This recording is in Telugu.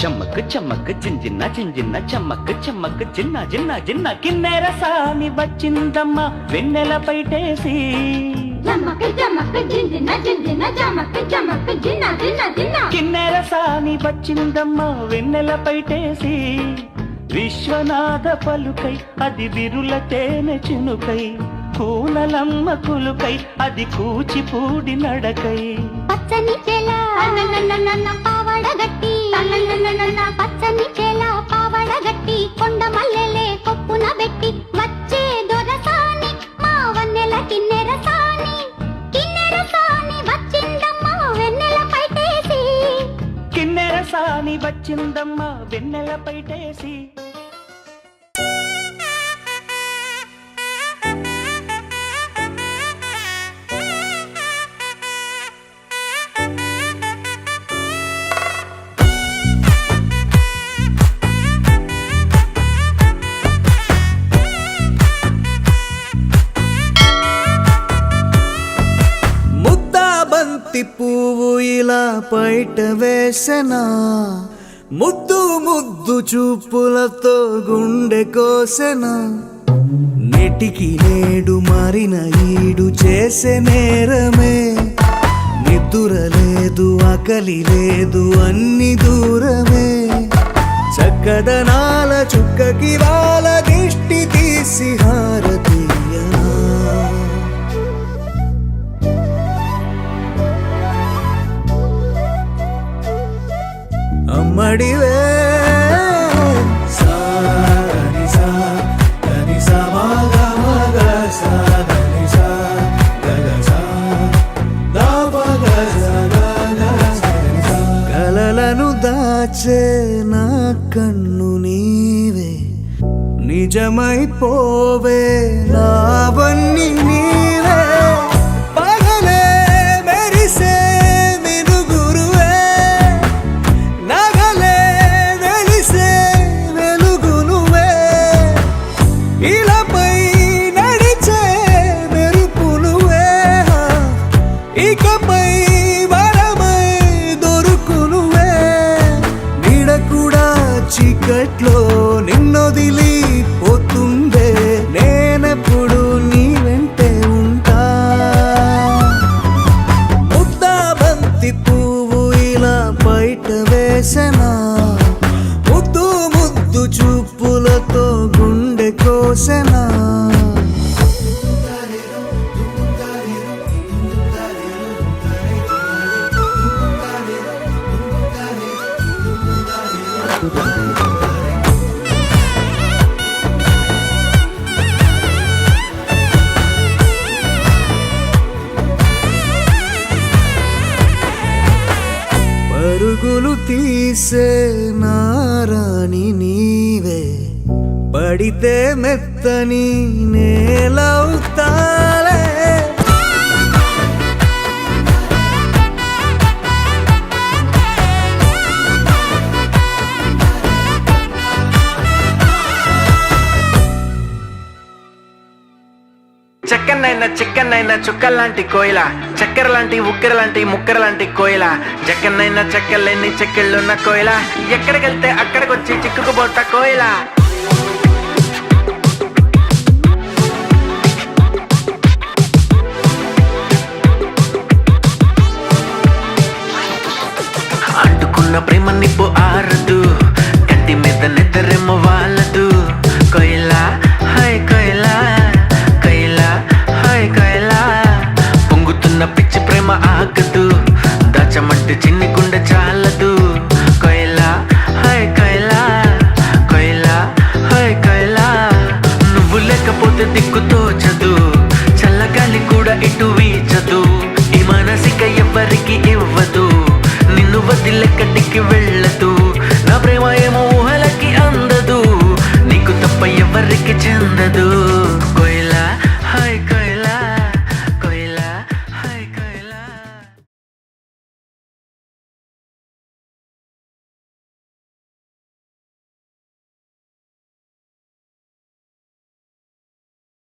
చమ్మక్ చమ్మక్ జింజిన్న జింజిన్న చమ్మక్ చమ్మక్ జిన్న జిన్న జిన్న కిన్నెర సాని వచ్చిందమ్మ వెన్నెల పైటేసి కిన్నెర సాని వచ్చిందమ్మ వెన్నెల పైటేసి విశ్వనాథ పలుకై అది విరుల తేనె చినుకై కూనలమ్మ కులుకై అది కూచిపూడి నడకై పచ్చని చేల పావడగట్టి పచ్చని చేల పావడగట్టి కొండ మల్లెలే కొప్పున పెట్టి వచ్చే దొరసాని మా వన్నెల కిన్నెర సాని వచ్చిందమ్మ వెన్నెల పైటేసి కిన్నెర సాని వచ్చిందమ్మ వెన్నెల పైటేసి పువ్వు ఇలా పైట వేసెనా ముద్దు ముద్దు చూపులతో గుండె కోసెనా నెటికి నేడు మారిన ఈడు చేసే నేరమే నిద్ర లేదు ఆకలి లేదు అన్ని దూరమే చక్కదనాల చుక్కకి వాళ్ళ దిష్టి తీసి హారతీయనా అమ్మడివే కలలను దాచే నా కన్ను నీవే నిజమైపోవే నావన్నీ నీవే పగలే మెరిసే ఇకపై వరమై దొరుకునువే నీడ కూడా చీకట్లో నిన్నొదిలి పోతుందే నేనెప్పుడు నీ వెంటే ఉంటా ముద్దా బంతి పువ్వు ఇలా బయట వేసెనా ముద్దు ముద్దు చూపులతో గుండె కోసెనా పరుగులు తీసే నారాణి నీవే పడితే మెత్తని నేలవుతాలే చక్కనైనా చిక్కనైనా చుక్కల్లాంటి కోయిల చక్కెర లాంటి ఉక్కెర లాంటి ముక్కెర లాంటి కోయిల జక్కనైనా చెక్కలేని చెక్కిళ్ళున్న కోయిల ఎక్కడికెళ్తే అక్కడికొచ్చి చిక్కుకుపోత కోయిల అంటుకున్న ప్రేమ నిప్పు ఆరదు కంటి మీద నిద్రెమ్మ వాళ్ళదు కోయిల హాయ్ కోయిల పొంగుతున్న పిచ్చి ప్రేమ ఆగదు దాచమంటే చిన్ని గుండె చాలదు కోయిలా హాయ్ కోయిలా కోయిలా హాయ్ కోయిలా నువ్వు లేకపోతే దిక్కు తోచదు చల్లగాలి కూడా ఇటు వీచదు ఈ మనసిక ఎవ్వరికి ఇవ్వదు నిన్ను వదిలెక్కడికి వెళ్ళదు నా ప్రేమ ఏమో ఊహలకి అందదు నీకు తప్ప ఎవరికి చెందదు